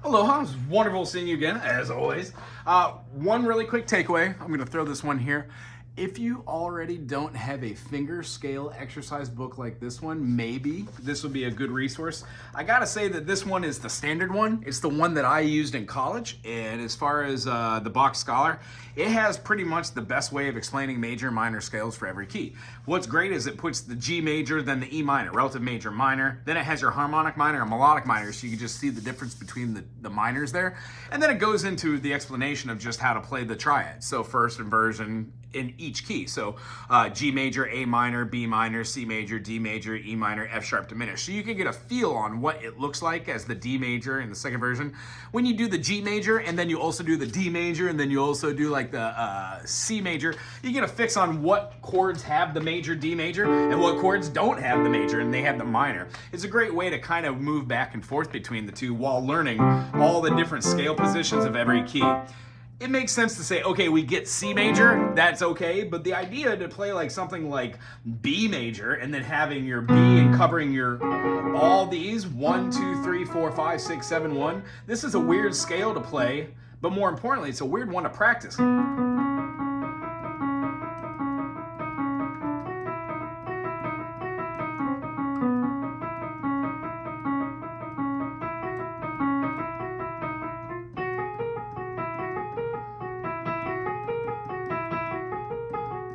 Aloha, it's wonderful seeing you again, as always. One really quick takeaway, I'm gonna throw this one here. If you already don't have a finger scale exercise book like this one, maybe this would be a good resource. I gotta say that this one is the standard one. It's the one that I used in college, and as far as the Box Scholar, it has pretty much the best way of explaining major and minor scales for every key. What's great is it puts the G major, then the E minor, relative major, minor, then it has your harmonic minor and melodic minor, so you can just see the difference between the minors there. And then it goes into the explanation of just how to play the triad. So first inversion in each key. So G major, A minor, B minor, C major, D major, E minor, F sharp diminished. So you can get a feel on what it looks like as the D major in the second version. When you do the G major and then you also do the D major and then you also do like the C major, you get a fix on what chords have the major D major and what chords don't have the major and they have the minor. It's a great way to kind of move back and forth between the two while learning all the different scale positions of every key. It makes sense to say, okay, we get C major, that's okay, but the idea to play like something like B major and then having your B and covering your all these 1, 2, 3, 4, 5, 6, 7, 1. This is a weird scale to play, but more importantly, it's a weird one to practice.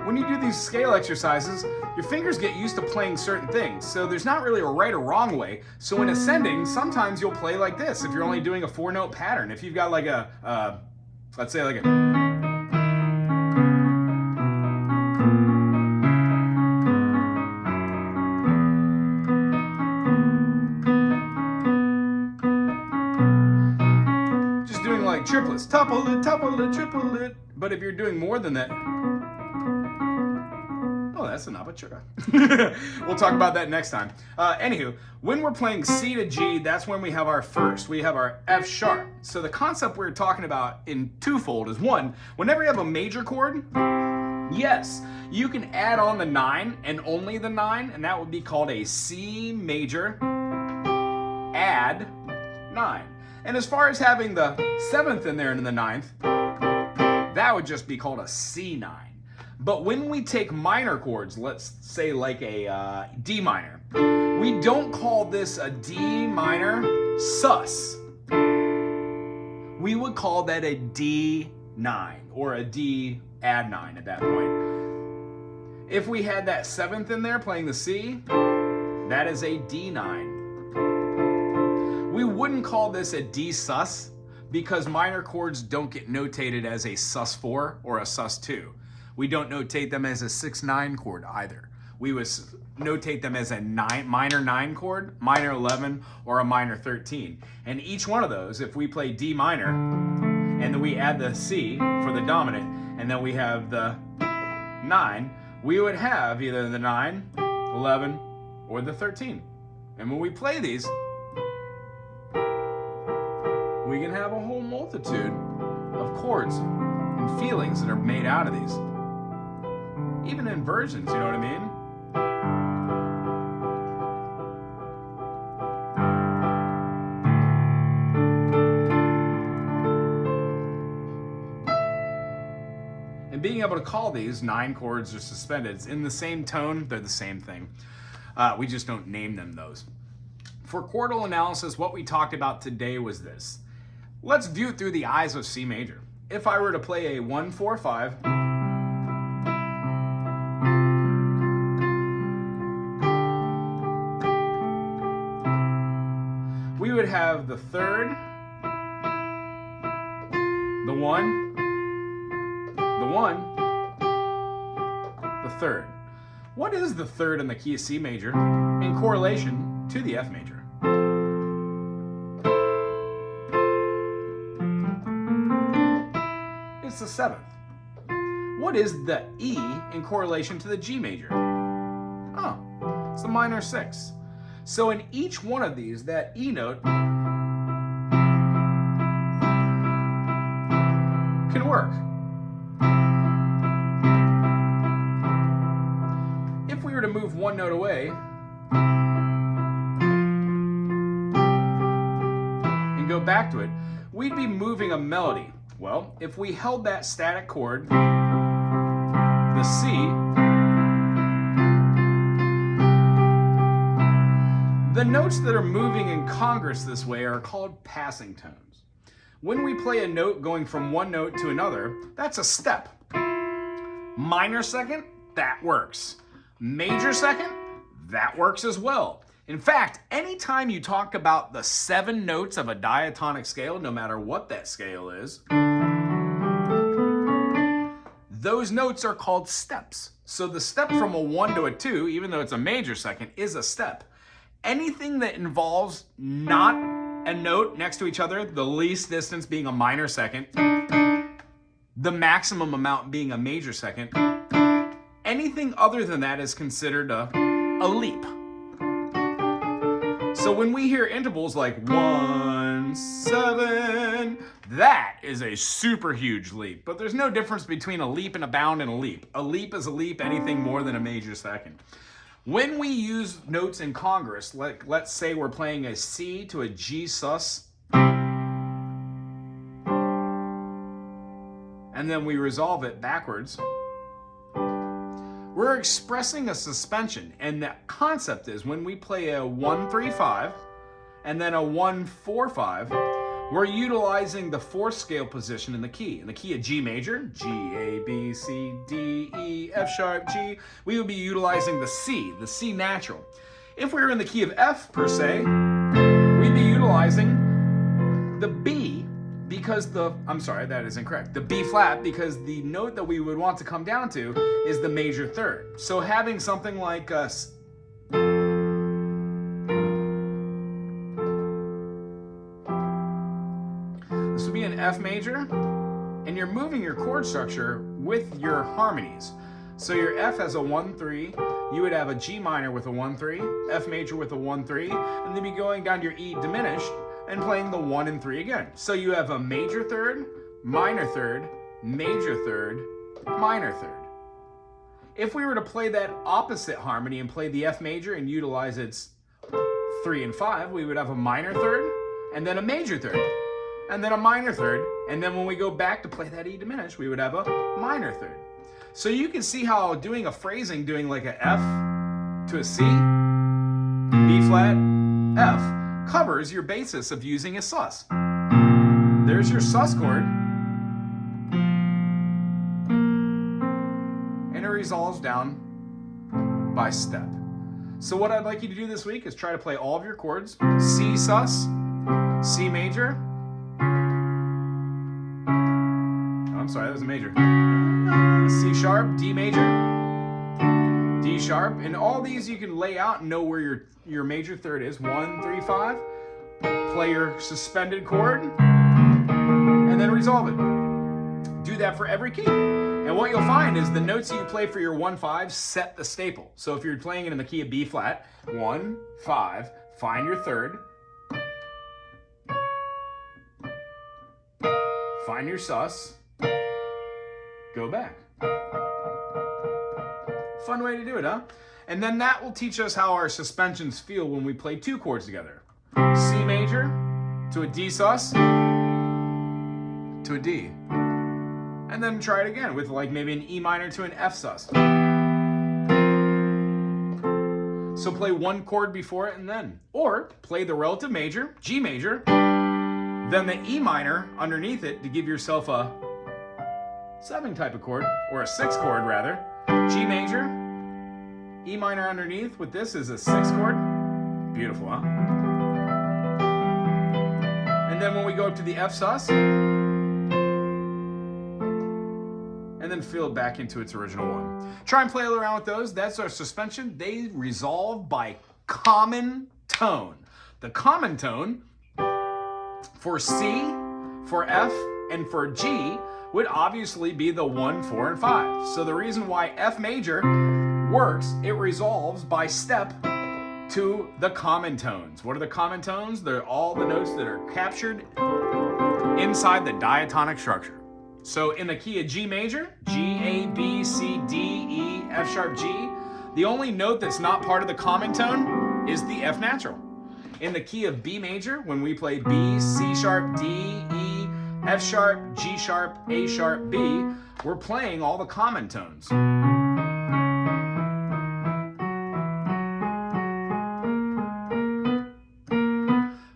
When you do these scale exercises, your fingers get used to playing certain things, so there's not really a right or wrong way. So in ascending, sometimes you'll play like this if you're only doing a 4-note pattern. If you've got like a, let's say like a... just doing like triplets, tuplet, triplet. But if you're doing more than that, that's an apertura. We'll talk about that next time. Anywho, when we're playing C to G, that's when we have our first. We have our F sharp. So the concept we're talking about in twofold is one, whenever you have a major chord, yes, you can add on the 9 and only the 9, and that would be called a C major add 9. And as far as having the 7th in there and the 9th, that would just be called a C9. But when we take minor chords, let's say like a D minor, we don't call this a D minor sus. We would call that a D9 or a D add 9 at that point. If we had that 7th in there playing the C, that is a D9. We wouldn't call this a D sus because minor chords don't get notated as a sus4 or a sus2. We don't notate them as a 6-9 chord either. We would notate them as a minor 9 chord, minor 11, or a minor 13. And each one of those, if we play D minor, and then we add the C for the dominant, and then we have the 9, we would have either the 9, 11, or the 13. And when we play these, we can have a whole multitude of chords and feelings that are made out of these. Even inversions, you know what I mean? And being able to call these 9 chords or suspendeds in the same tone, they're the same thing. We just don't name them those. For chordal analysis, what we talked about today was this. Let's view it through the eyes of C major. If I were to play a 1, 4, 5, we would have the 3rd, the 1, the 1, the 3rd. What is the 3rd in the key of C major in correlation to the F major? It's the 7th. What is the E in correlation to the G major? Oh, it's the minor 6. So in each one of these, that E note can work. If we were to move one note away and go back to it, we'd be moving a melody. Well, if we held that static chord, the C, the notes that are moving in congress this way are called passing tones. When we play a note going from one note to another, that's a step. Minor second, that works. Major second, that works as well. In fact, anytime you talk about the 7 notes of a diatonic scale, no matter what that scale is, those notes are called steps. So the step from a 1 to a 2, even though it's a major second, is a step. Anything that involves not a note next to each other, the least distance being a minor second, the maximum amount being a major second, anything other than that is considered a leap. So when we hear intervals like 1, 7, that is a super huge leap. But there's no difference between a leap and a bound and a leap. A leap is a leap, anything more than a major second. When we use notes in congress, like let's say we're playing a C to a G sus, and then we resolve it backwards, we're expressing a suspension. And the concept is when we play a 1-3-5 and then a 1-4-5, we're utilizing the 4th scale position in the key. In the key of G major, G, A, B, C, D, E, F sharp, G, we would be utilizing the C natural. If we were in the key of F per se, we'd be utilizing the B because that is incorrect. The B flat, because the note that we would want to come down to is the major third. So having something like this would be an F major, and you're moving your chord structure with your harmonies. So your F has a 1-3, you would have a G minor with a 1-3, F major with a 1-3, and then be going down to your E diminished and playing the 1 and 3 again. So you have a major third, minor third, major third, minor third. If we were to play that opposite harmony and play the F major and utilize its 3 and 5, we would have a minor third, and then a major third, and then a minor third, and then when we go back to play that E diminished, we would have a minor third. So you can see how doing a phrasing, doing like a F to a C, B flat, F, covers your basis of using a sus. There's your sus chord, and it resolves down by step. So what I'd like you to do this week is try to play all of your chords: C sus, C major, that was a major, C sharp, D major, D sharp, and all these you can lay out and know where your major third is. 1-3-5, play your suspended chord, and then resolve it. Do that for every key. And what you'll find is the notes that you play for your 1-5 set the staple. So if you're playing it in the key of B flat, 1-5, find your third, find your sus, go back. Fun way to do it, huh? And then that will teach us how our suspensions feel when we play 2 chords together. C major to a D sus to a D. And then try it again with like maybe an E minor to an F sus. So play 1 chord before it and then. Or play the relative major, G major, then the E minor underneath it to give yourself a 7 type of chord, or a 6 chord rather. G major, E minor underneath with this is a 6 chord. Beautiful, huh? And then when we go up to the F sus, and then fill it back into its original one. Try and play around with those. That's our suspension. They resolve by common tone. The common tone for C, for F, and for G would obviously be the 1, 4, and 5. So the reason why F major works, it resolves by step to the common tones. What are the common tones? They're all the notes that are captured inside the diatonic structure. So in the key of G major, G, A, B, C, D, E, F sharp, G, the only note that's not part of the common tone is the F natural. in the key of B major, when we play B, C sharp, D, E, F sharp, G sharp, A sharp, B, we're playing all the common tones.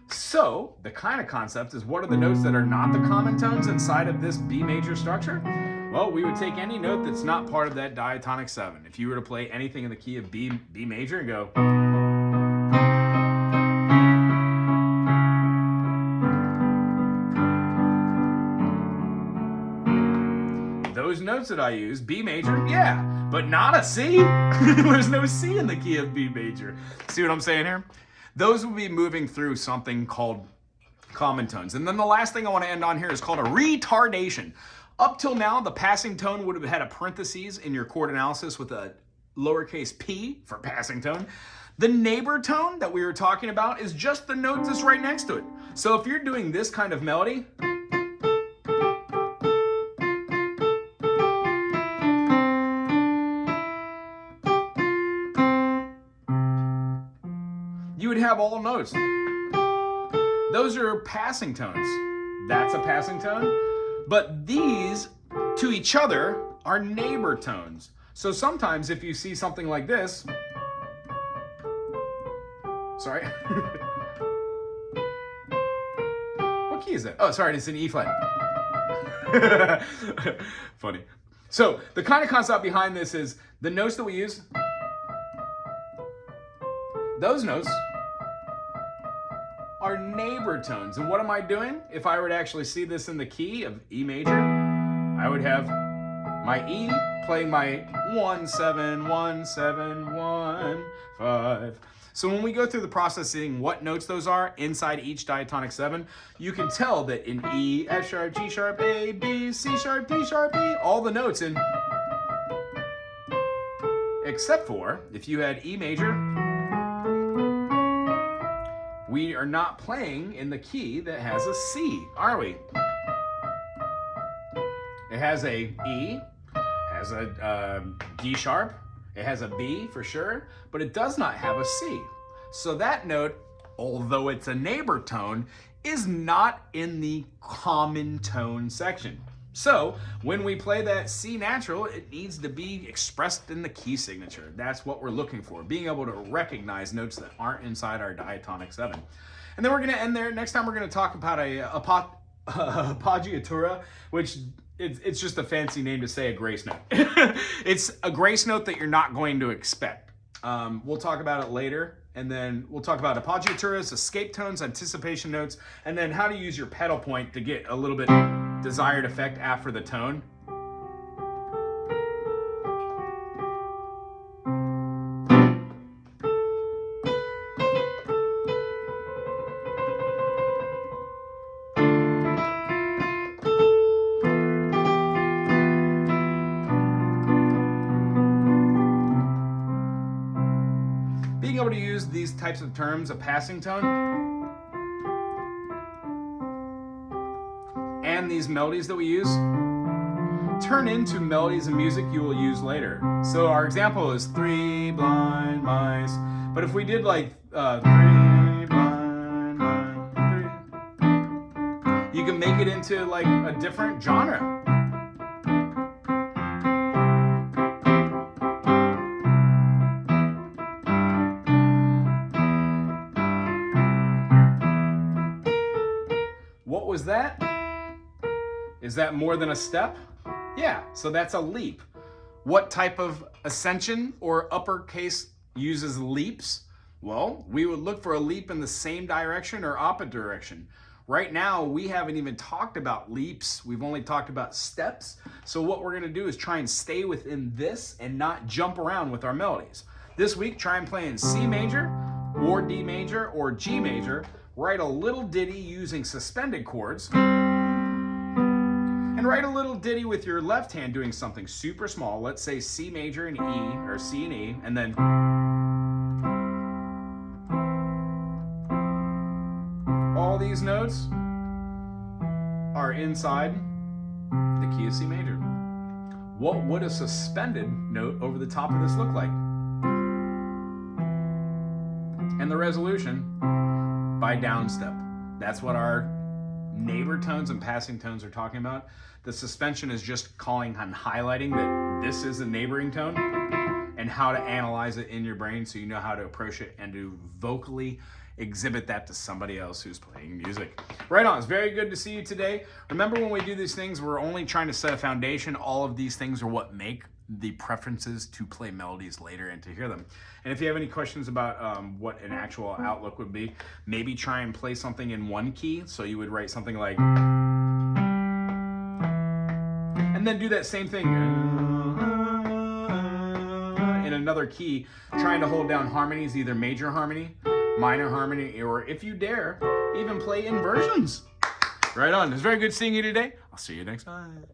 So the kind of concept is, what are the notes that are not the common tones inside of this B major structure? Well, we would take any note that's not part of that diatonic 7. If you were to play anything in the key of B major and go, those notes that I use, B major, yeah, but not a C. There's no C in the key of B major. See what I'm saying here? Those will be moving through something called common tones. And then the last thing I want to end on here is called a retardation. Up till now, the passing tone would have had a parentheses in your chord analysis with a lowercase p for passing tone. The neighbor tone that we were talking about is just the note that's right next to it. So if you're doing this kind of melody, you would have all notes. Those are passing tones. That's a passing tone. But these to each other are neighbor tones. So sometimes if you see something like this, sorry. What key is that? Oh, sorry, it's an E flat. Funny. So the kind of concept behind this is the notes that we use, those notes are neighbor tones. And what am I doing? If I were to actually see this in the key of E major, I would have my E playing my 1, 7, 1, 7, 1, 5. So when we go through the process seeing what notes those are inside each diatonic 7, you can tell that in E, F sharp, G sharp, A, B, C sharp, D sharp, E, all the notes in, except for if you had E major, we are not playing in the key that has a C, are we? It has a E, has a D sharp, it has a B for sure, but it does not have a C. So that note, although it's a neighbor tone, is not in the common tone section. So when we play that C natural, it needs to be expressed in the key signature. That's what we're looking for, being able to recognize notes that aren't inside our diatonic 7. And then we're going to end there. Next time we're going to talk about a appoggiatura, which it's just a fancy name to say a grace note. It's a grace note that you're not going to expect. We'll talk about it later. And then we'll talk about appoggiaturas, escape tones, anticipation notes, and then how to use your pedal point to get a little bit desired effect after the tone. Being able to use these types of terms, a passing tone, and these melodies that we use, turn into melodies and music you will use later. So our example is 3 blind mice, but if we did like 3 blind mice, 3, you can make it into like a different genre. What was that? Is that more than a step? Yeah, so that's a leap. What type of ascension or uppercase uses leaps? Well, we would look for a leap in the same direction or opposite direction. Right now, we haven't even talked about leaps. We've only talked about steps. So what we're gonna do is try and stay within this and not jump around with our melodies. This week, try and play in C major or D major or G major. Write a little ditty using suspended chords, and write a little ditty with your left hand doing something super small. Let's say C major and E, or C and E, and then all these notes are inside the key of C major. What would a suspended note over the top of this look like? And the resolution by downstep. That's what our neighbor tones and passing tones are talking about. The suspension is just calling and highlighting that this is a neighboring tone and how to analyze it in your brain so you know how to approach it and to vocally exhibit that to somebody else who's playing music. Right on, it's very good to see you today. Remember, when we do these things, we're only trying to set a foundation. All of these things are what make the preferences to play melodies later and to hear them. And if you have any questions about what an actual outlook would be, maybe try and play something in one key. So you would write something like, and then do that same thing in another key, trying to hold down harmonies, either major harmony, minor harmony, or if you dare, even play inversions. Right on. It's very good seeing you today. I'll see you next time.